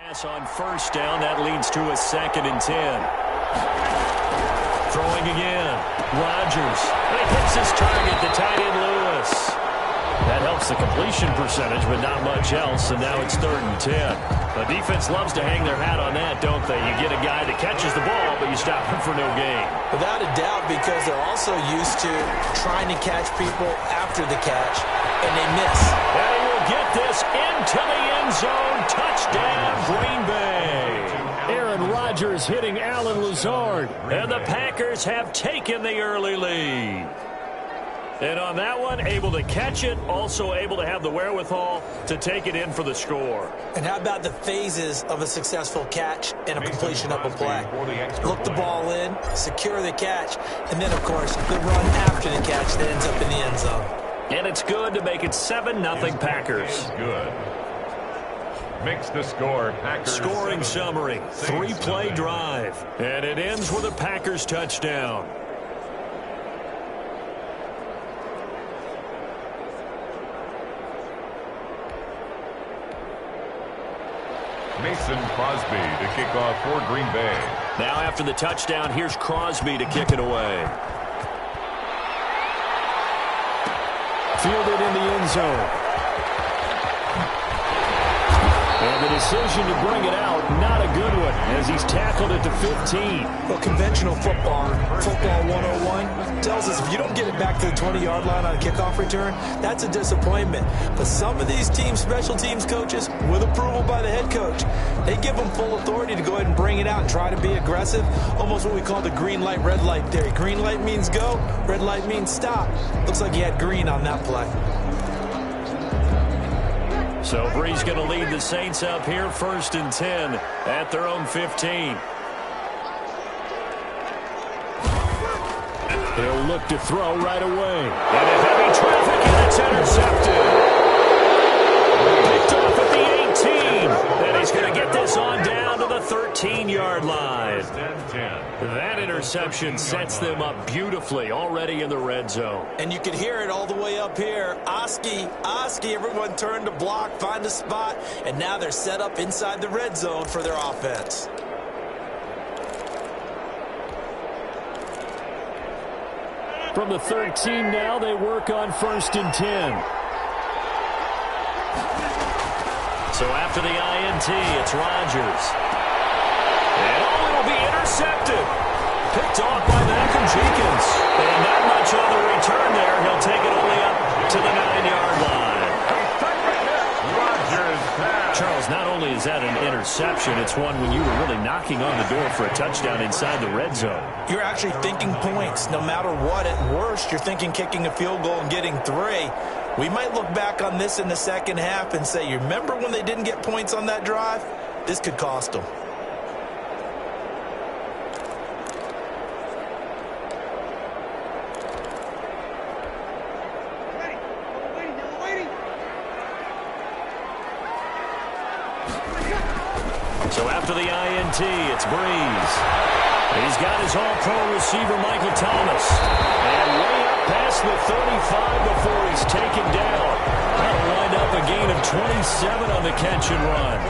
On first down, that leads to a 2nd and 10. Throwing again. Rodgers. He hits his target, the tight end Lewis. That helps the completion percentage, but not much else, and now it's 3rd and 10. The defense loves to hang their hat on that, don't they? You get a guy that catches the ball, but you stop him for no gain. Without a doubt, because they're also used to trying to catch people after the catch, and they miss. And he will get this into the end zone. Touchdown, Green Bay. Aaron Rodgers hitting Allen Lazard. And the Packers have taken the early lead. And on that one, able to catch it, also able to have the wherewithal to take it in for the score. And how about the phases of a successful catch and a completion of a play? Look the ball in, secure the catch, and then, of course, the run after the catch that ends up in the end zone. And it's good to make it 7-0 Packers. Good. Makes the score Packers. Scoring summary, 3-play drive. And it ends with a Packers touchdown. Mason Crosby to kick off for Green Bay. Now after the touchdown, here's Crosby to kick it away. Fielded in the end zone. And the decision to bring it out, not a good one, as he's tackled at the 15. Well, conventional football 101, tells us if you don't get it back to the 20-yard line on a kickoff return, that's a disappointment. But some of these special teams coaches, with approval by the head coach, they give them full authority to go ahead and bring it out and try to be aggressive, almost what we call the green light, red light theory. Green light means go, red light means stop. Looks like he had green on that play. So Bree's going to lead the Saints up here, 1st and 10 at their own 15. He'll look to throw right away. And a heavy traffic, and it's intercepted. Picked off at the 18. And he's going to get this on down to the 13-yard line. That interception sets them up beautifully already in the red zone. And you can hear it all the way up here. Oski, everyone turned to block, find a spot, and now they're set up inside the red zone for their offense. From the 13 now, they work on 1st and 10. So after the INT, it's Rodgers. And it'll be intercepted. Picked off by Malcolm Jenkins. And not much on the return there. He'll take it only up to the 9-yard line. Charles, not only is that an interception, it's one when you were really knocking on the door for a touchdown inside the red zone. You're actually thinking points. No matter what, at worst, you're thinking kicking a field goal and getting 3. We might look back on this in the second half and say, you remember when they didn't get points on that drive? This could cost them. So after the INT, it's Breeze. He's got his all-pro receiver, Michael Thomas. And way up past the 35 before he's taken down. That'll wind up a gain of 27 on the catch and run.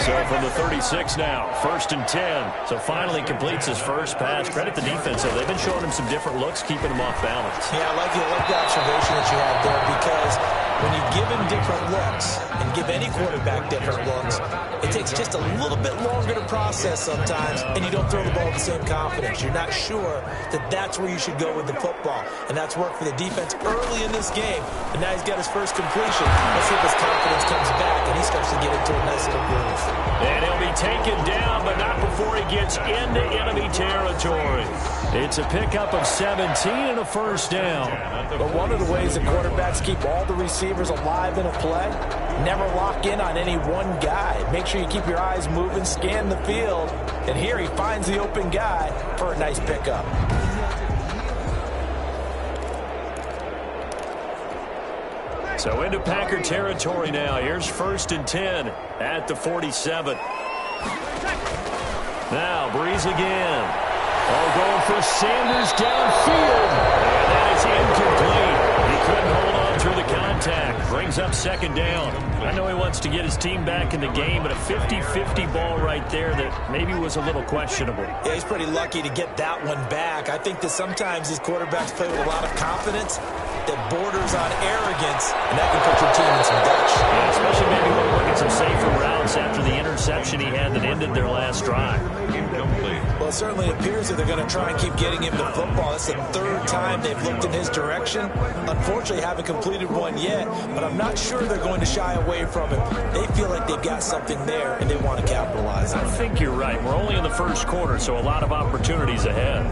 So from the 36 now, 1st and 10. So finally completes his first pass. Credit the defense, though. They've been showing him some different looks, keeping him off balance. Yeah, I like the observation that you had there, because when you give him different looks and give any quarterback different looks, it takes just a little bit longer to process sometimes, and you don't throw the ball with the same confidence. You're not sure that that's where you should go with the football, and that's worked for the defense early in this game. And now he's got his first completion. Let's see if his confidence comes back, and he starts to get into a nice little groove. And he'll be taken down, but not before he gets into enemy territory. It's a pickup of 17 and a first down. But one of the ways that quarterbacks keep all the receivers alive in a play, never lock in on any one guy. Make sure you keep your eyes moving, scan the field, and here he finds the open guy for a nice pickup. So into Packer territory now. Here's 1st and 10 at the 47. Now Breeze again. Going for Sanders downfield. And that is incomplete. He couldn't hold on through the contact. Brings up second down. I know he wants to get his team back in the game, but a 50-50 ball right there that maybe was a little questionable. Yeah, he's pretty lucky to get that one back. I think that sometimes these quarterbacks play with a lot of confidence that borders on arrogance, and that can put your team in some Dutch. Yeah, especially maybe when working some safer routes after the interception he had that ended their last drive. Incomplete. Well, it certainly appears that they're going to try and keep getting him the football. It's the third time they've looked in his direction. Unfortunately, haven't completed one yet, but I'm not sure they're going to shy away from him. They feel like they've got something there, and they want to capitalize on it. I think you're right. We're only in the first quarter, so a lot of opportunities ahead.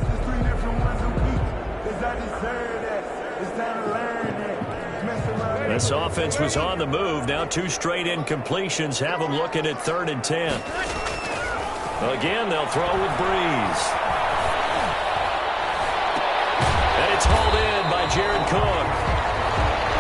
This offense was on the move. Now 2 straight incompletions have them looking at 3rd and 10. Again, they'll throw with Breeze. And it's hauled in by Jared Cook.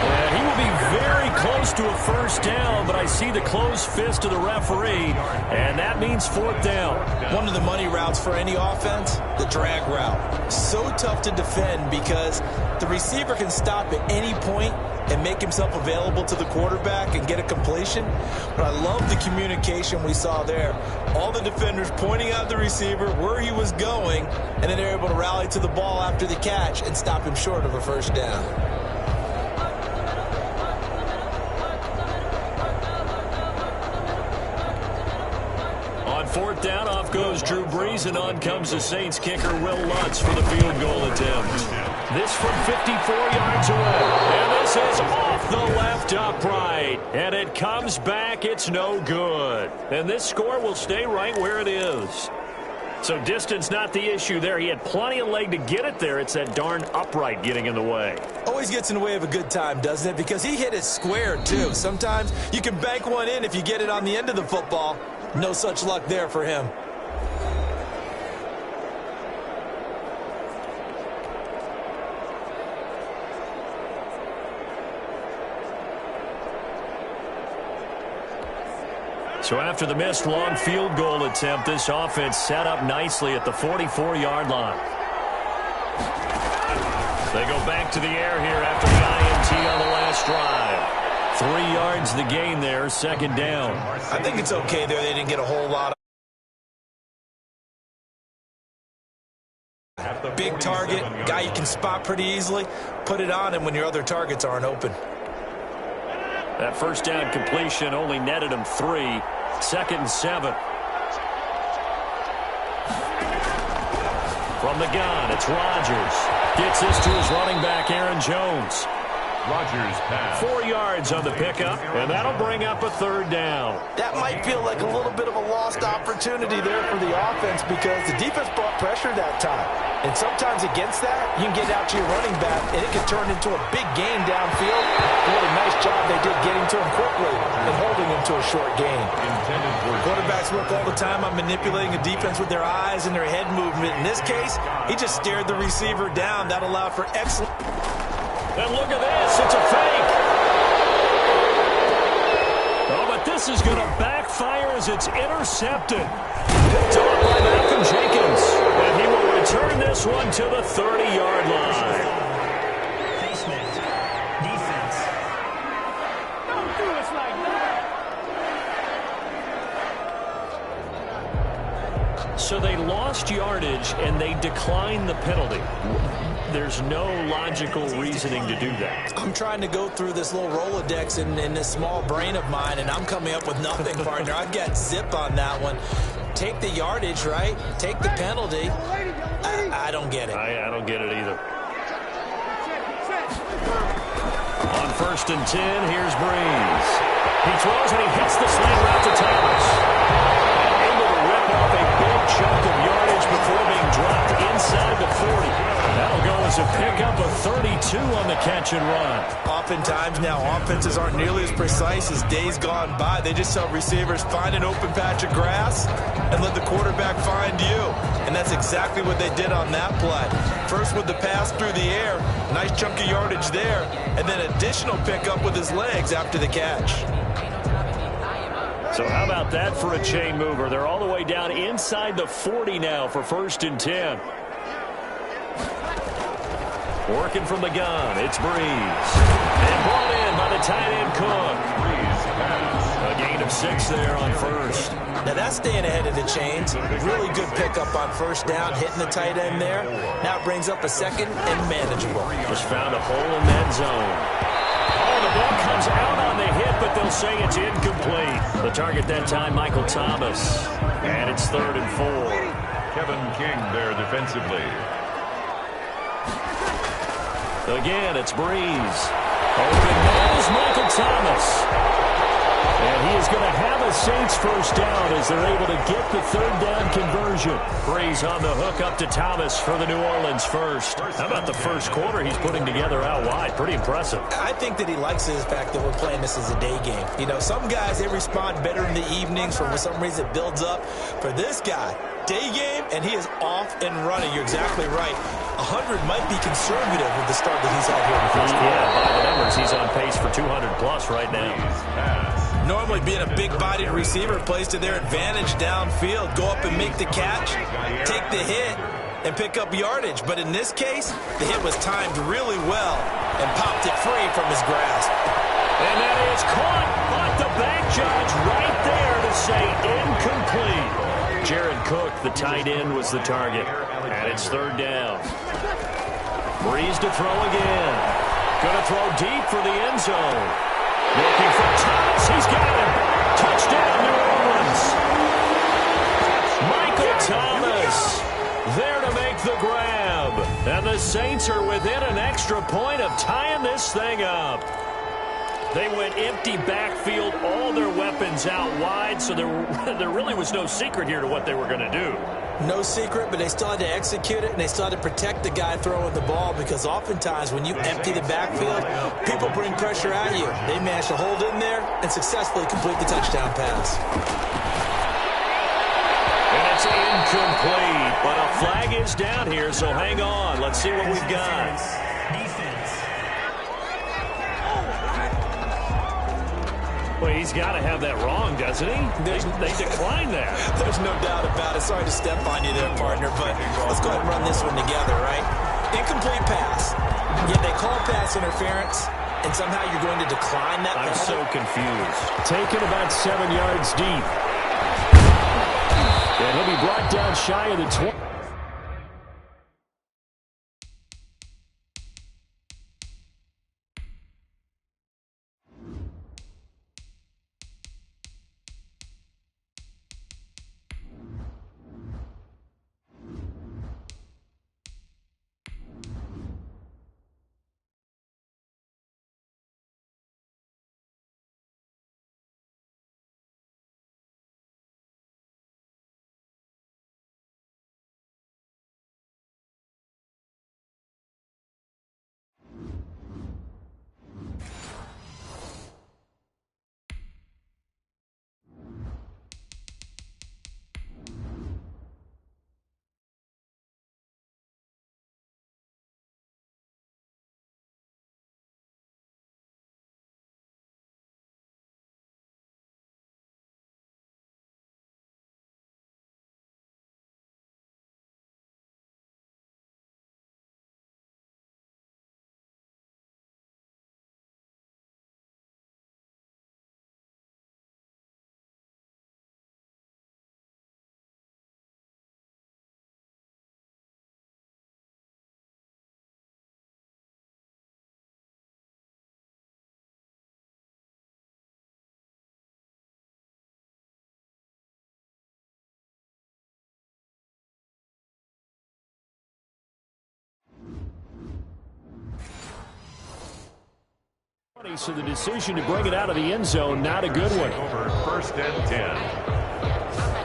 And he will be very close to a first down, but I see the closed fist of the referee, and that means 4th down. One of the money routes for any offense, the drag route. So tough to defend because the receiver can stop at any point and make himself available to the quarterback and get a completion. But I love the communication we saw there. All the defenders pointing out the receiver, where he was going, and then they're able to rally to the ball after the catch and stop him short of a first down. On 4th down, off goes Drew Brees, and on comes the Saints kicker Will Lutz for the field goal attempt. This from 54 yards away. And this is off the left upright. And it comes back. It's no good. And this score will stay right where it is. So distance not the issue there. He had plenty of leg to get it there. It's that darn upright getting in the way. Always gets in the way of a good time, doesn't it? Because he hit it square, too. Sometimes you can bank one in if you get it on the end of the football. No such luck there for him. So after the missed long field goal attempt, this offense set up nicely at the 44-yard line. They go back to the air here after the INT on the last drive. 3 yards the gain there, 2nd down. I think it's okay there. They didn't get a whole lot of big target, guy you can spot pretty easily. Put it on him when your other targets aren't open. That first down completion only netted him 3. 2nd and 7. From the gun, it's Rodgers. Gets this to his running back, Aaron Jones. Rodgers pass. 4 yards on the pickup, and that'll bring up a 3rd down. That might feel like a little bit of a lost opportunity there for the offense because the defense brought pressure that time. And sometimes against that, you can get out to your running back, and it can turn into a big gain downfield. What a nice job they did getting to him quickly and holding him to a short gain. Quarterbacks work all the time on manipulating a defense with their eyes and their head movement. In this case, he just stared the receiver down. That allowed for excellent. And look at this. It's a fake. Oh, but this is going to backfire as it's intercepted. Picked off by Malcolm Jenkins. And he will return this one to the 30-yard line. Defense. Don't do us like that. So they lost yardage, and they declined the penalty. There's no logical reasoning to do that. I'm trying to go through this little Rolodex in this small brain of mine, and I'm coming up with nothing, partner. I've got zip on that one. Take the yardage, right? Take the penalty. I don't get it. I don't get it either. On 1st and 10, here's Breeze. He throws and he hits the slant route to Thomas. Able to rip off a big chunk of yardage before being dropped inside the 40. That'll go as a pickup of 32 on the catch and run. Oftentimes now, offenses aren't nearly as precise as days gone by. They just tell receivers, find an open patch of grass and let the quarterback find you. And that's exactly what they did on that play. First with the pass through the air, nice chunk of yardage there, and then additional pickup with his legs after the catch. So how about that for a chain mover? They're all the way down inside the 40 now for 1st and 10. Working from the gun, it's Breeze. And brought in by the tight end, there on first. Now that's staying ahead of the chains. Really good pickup on first down, hitting the tight end there. Now it brings up a second and manageable. Just found a hole in that zone. Oh, the ball comes out on the hit, but they'll say it's incomplete. The target that time, Michael Thomas. And it's 3rd and 4. Kevin King there defensively. Again, it's Breeze. Open goes Michael Thomas. And he is going to have a Saints first down as they're able to get the 3rd down conversion. Breeze on the hook up to Thomas for the New Orleans first. How about the first quarter he's putting together out wide? Pretty impressive. I think that he likes the fact that we're playing this as a day game. You know, some guys, they respond better in the evenings. For some reason, it builds up. For this guy, day game, and he is off and running. You're exactly right. 100 might be conservative with the start that he's had here in the first quarter. Yeah, by the numbers, he's on pace for 200-plus right now. Normally, being a big-bodied receiver plays to their advantage downfield. Go up and make the catch, take the hit, and pick up yardage. But in this case, the hit was timed really well and popped it free from his grasp. And that is caught, but the back judge right there to say incomplete. Jared Cook, the tight end, was the target. And it's 3rd down. Breeze to throw again. Going to throw deep for the end zone. Looking for Thomas. He's got him. Touchdown, New Orleans. Michael Thomas there to make the grab. And the Saints are within an extra point of tying this thing up. They went empty backfield, all their weapons out wide, so there really was no secret here to what they were going to do. No secret, but they still had to execute it, and they still had to protect the guy throwing the ball, because oftentimes when you empty the backfield, people bring pressure at you. They managed to hold in there and successfully complete the touchdown pass. And it's incomplete, but a flag is down here, so hang on. Let's see what we've got. Well, he's got to have that wrong, doesn't he? They declined that. There's no doubt about it. Sorry to step on you there, partner, but let's go ahead and run this one together, right? Incomplete pass. Yet they call pass interference, and somehow you're going to decline that I'm penalty? so confused. Taken about 7 yards deep. And he'll be brought down shy of the 20. So the decision to bring it out of the end zone, not a good one. Over 1st and 10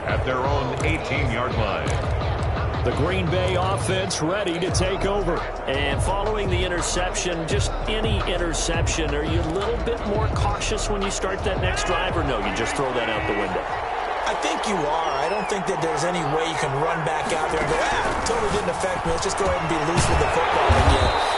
at their own 18-yard line. The Green Bay offense ready to take over. And following the interception, just any interception, are you a little bit more cautious when you start that next drive, or no, you just throw that out the window? I think you are. I don't think that there's any way you can run back out there and go, totally didn't affect me. Let's just go ahead and be loose with the football again.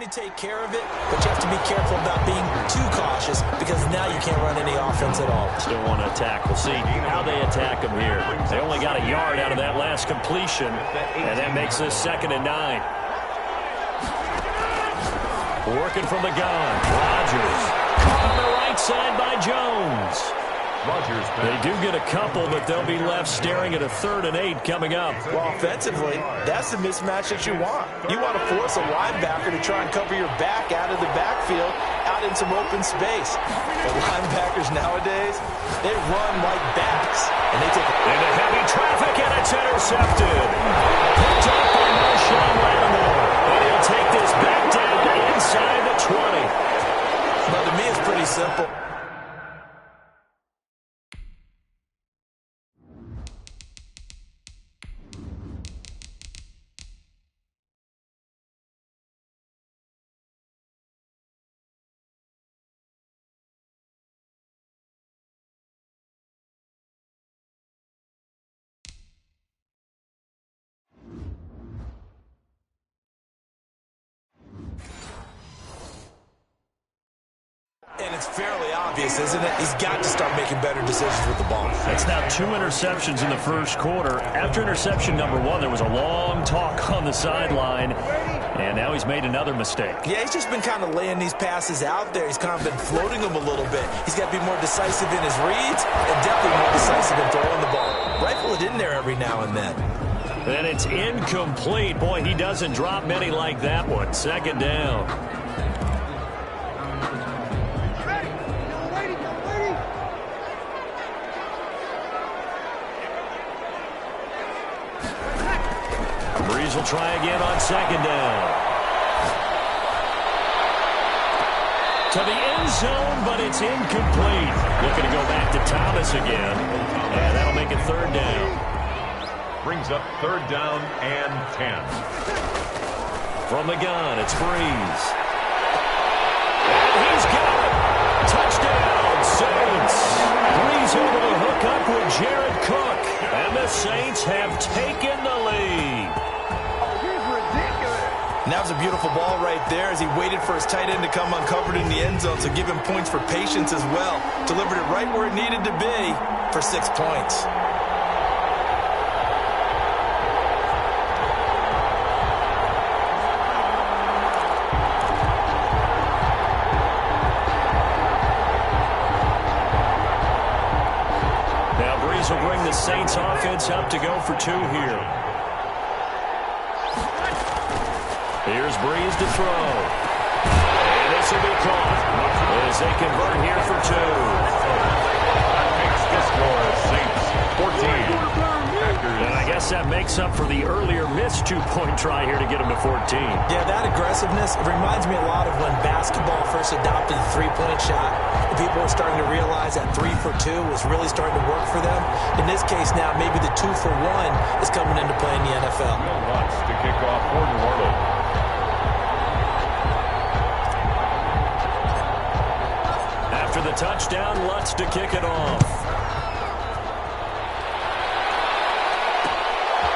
to take care of it, but you have to be careful about being too cautious because now you can't run any offense at all. Still want to attack. We'll see how they attack them here. They only got a yard out of that last completion, and that makes this 2nd and 9. Working from the gun. Rodgers. Caught on the right side by Jones. They do get a couple, but they'll be left staring at a 3rd and 8 coming up. Well, offensively, that's the mismatch that you want. You want to force a linebacker to try and cover your back out of the backfield, out in some open space. The linebackers nowadays, they run like backs, and they take into heavy traffic, and it's intercepted. Picked up by Marshawn Lattimore, and he'll take this back down inside the 20. Well, to me, it's pretty simple. And it's fairly obvious, isn't it? He's got to start making better decisions with the ball. It's now 2 interceptions in the first quarter. After interception number 1, there was a long talk on the sideline, and now he's made another mistake. Yeah, he's just been kind of laying these passes out there. He's kind of been floating them a little bit. He's got to be more decisive in his reads and definitely more decisive in throwing the ball. Rifle it in there every now and then. And it's incomplete. Boy, he doesn't drop many like that one. 2nd down. Breeze will try again on 2nd down. To the end zone, but it's incomplete. Looking to go back to Thomas again. And that'll make it 3rd down. Brings up 3rd down and 10. From the gun, it's Breeze. And he's got it. Touchdown, Saints. Breeze able to hook up with Jared Cook. And the Saints have taken the lead. And that was a beautiful ball right there as he waited for his tight end to come uncovered in the end zone, so give him points for patience as well. Delivered it right where it needed to be for 6 points. Now Breeze will bring the Saints offense up to go for 2 here. Here's Breeze to throw. And this will be caught as they convert here for 2. That makes the score Saints 14. And I guess that makes up for the earlier missed 2-point try here to get them to 14. Yeah, that aggressiveness, it reminds me a lot of when basketball first adopted the 3-point shot. And people were starting to realize that 3 for 2 was really starting to work for them. In this case now, maybe the 2 for 1 is coming into play in the NFL. Lutz to kick off for New Orleans. After the touchdown, Lutz to kick it off.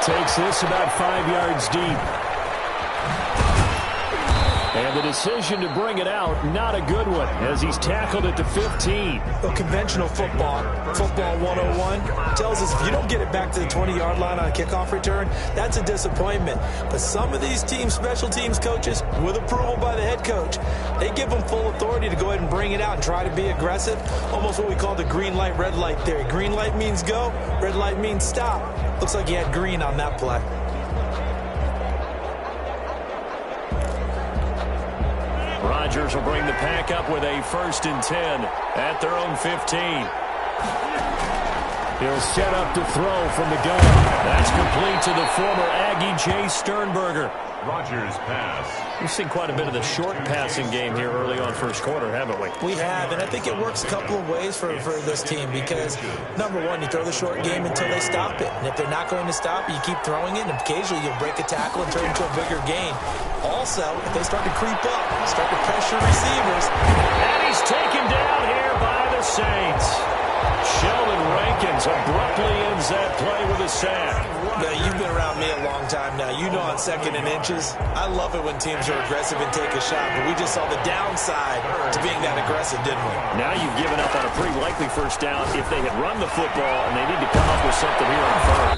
Takes this about 5 yards deep. And the decision to bring it out, not a good one, as he's tackled at the 15. Well, conventional football 101, tells us if you don't get it back to the 20-yard line on a kickoff return, that's a disappointment. But some of these teams, special teams coaches, with approval by the head coach, they give them full authority to go ahead and bring it out and try to be aggressive, almost what we call the green light, red light theory. Green light means go, red light means stop. Looks like he had green on that play. Rodgers will bring the pack up with a 1st and 10 at their own 15. He'll set up to throw from the gun. That's complete to the former Aggie Jay Sternberger. Rodgers pass. We've seen quite a bit of the short passing game here early on first quarter, haven't we? We have, and I think it works a couple of ways for this team because, number one, you throw the short game until they stop it. And if they're not going to stop it, you keep throwing it, and occasionally you'll break a tackle and turn it into a bigger gain. Also, if they start to creep up, start to pressure receivers. And he's taken down here by the Saints. Sheldon Rankins abruptly ends that play with a sack. Now, you've been around me a long time now. You know on 2nd and inches, I love it when teams are aggressive and take a shot, but we just saw the downside to being that aggressive, didn't we? Now you've given up on a pretty likely first down if they had run the football, and they need to come up with something here on 3rd.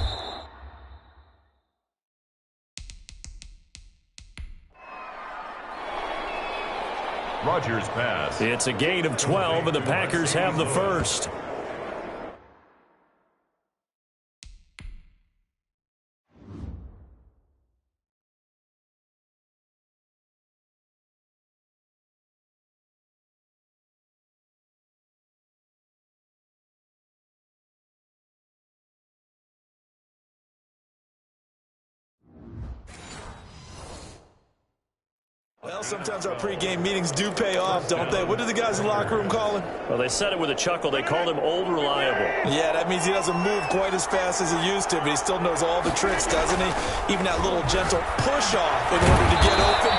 Rodgers pass. It's a gain of 12, and the Packers have the first. Well, sometimes our pregame meetings do pay off, don't they? What do the guys in the locker room call him? Well, they said it with a chuckle. They called him Old Reliable. Yeah, that means he doesn't move quite as fast as he used to, but he still knows all the tricks, doesn't he? Even that little gentle push-off in order to get open,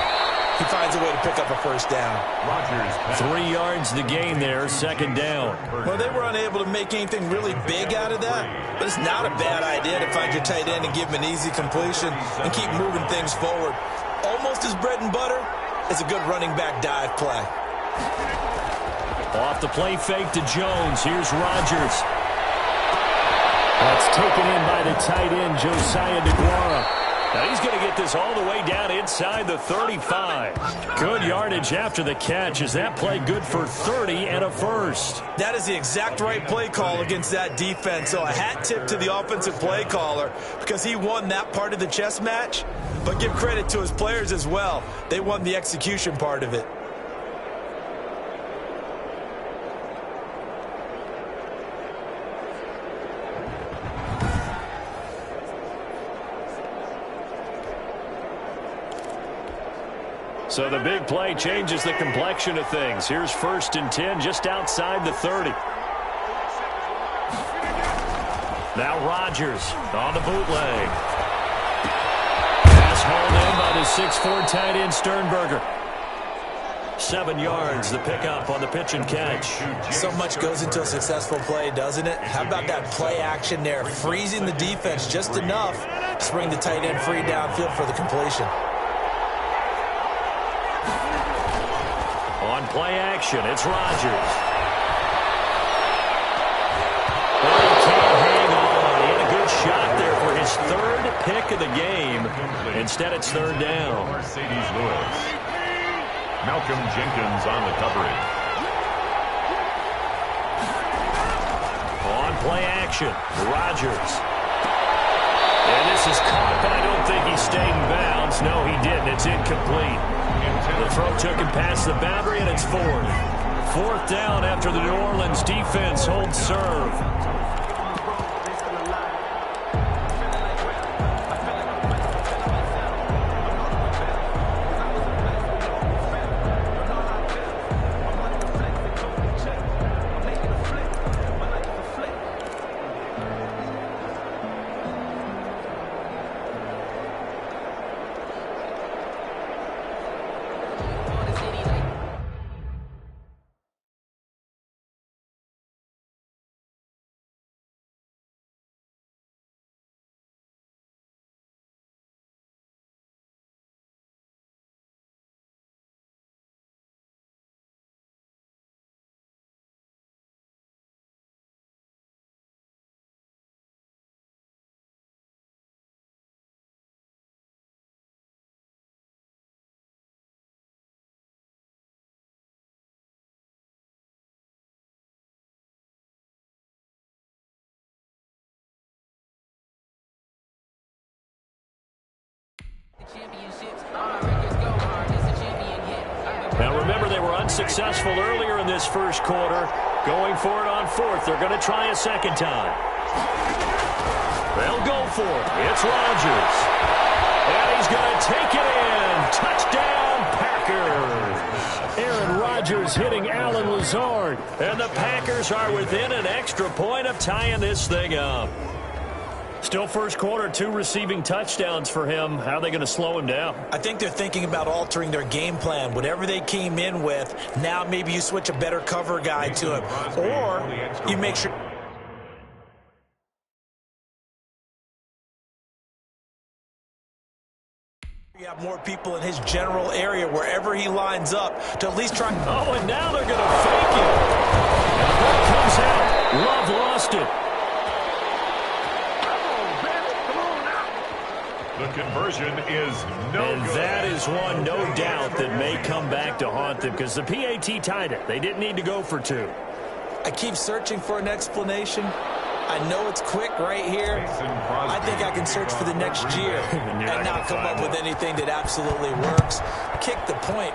he finds a way to pick up a first down. Rodgers 3 yards the gain there, 2nd down. Well, they were unable to make anything really big out of that, but it's not a bad idea to find your tight end and give him an easy completion and keep moving things forward. Almost his bread and butter is a good running back dive play. Off the play fake to Jones. Here's Rodgers. That's taken in by the tight end, Josiah DeGuara. Now he's going to get this all the way down inside the 35. Good yardage after the catch. Is that play good for 30 and a first? That is the exact right play call against that defense. So a hat tip to the offensive play caller because he won that part of the chess match. But give credit to his players as well. They won the execution part of it. So the big play changes the complexion of things. Here's 1st and 10 just outside the 30. Now Rodgers on the bootleg. Pass hauled in by the 6'4" tight end Sternberger. 7 yards, the pickup on the pitch and catch. So much goes into a successful play, doesn't it? How about that play action there? Freezing the defense just enough to bring the tight end free downfield for the completion. On play action, it's Rodgers. But he can't hang on. He had a good shot there for his 3rd pick of the game. Instead, it's 3rd down. Mercedes Lewis. Malcolm Jenkins on the coverage. On play action, Rodgers. And this is caught, but I don't think he stayed in bounds. No, he didn't. It's incomplete. The throw took him past the boundary, and it's 4th. 4th down after the New Orleans defense holds serve. Now remember, they were unsuccessful earlier in this first quarter. Going for it on 4th. They're going to try a 2nd time. They'll go for it. It's Rodgers. And he's going to take it in. Touchdown, Packers. Aaron Rodgers hitting Alan Lazard. And the Packers are within an extra point of tying this thing up. Still first quarter, 2 receiving touchdowns for him. How are they going to slow him down? I think they're thinking about altering their game plan. Whatever they came in with, now maybe you switch a better cover guy to him. Or you make sure You have more people in his general area wherever he lines up to at least try. Oh, and now they're going to fake it. And the ball comes out. Love lost it. The conversion is no And good. that is one, no doubt, that may come back to haunt them because the PAT tied it. They didn't need to go for two. I keep searching for an explanation. I know it's quick right here. I think I can search for the next year and not come up with anything that absolutely works. Kick the point, man.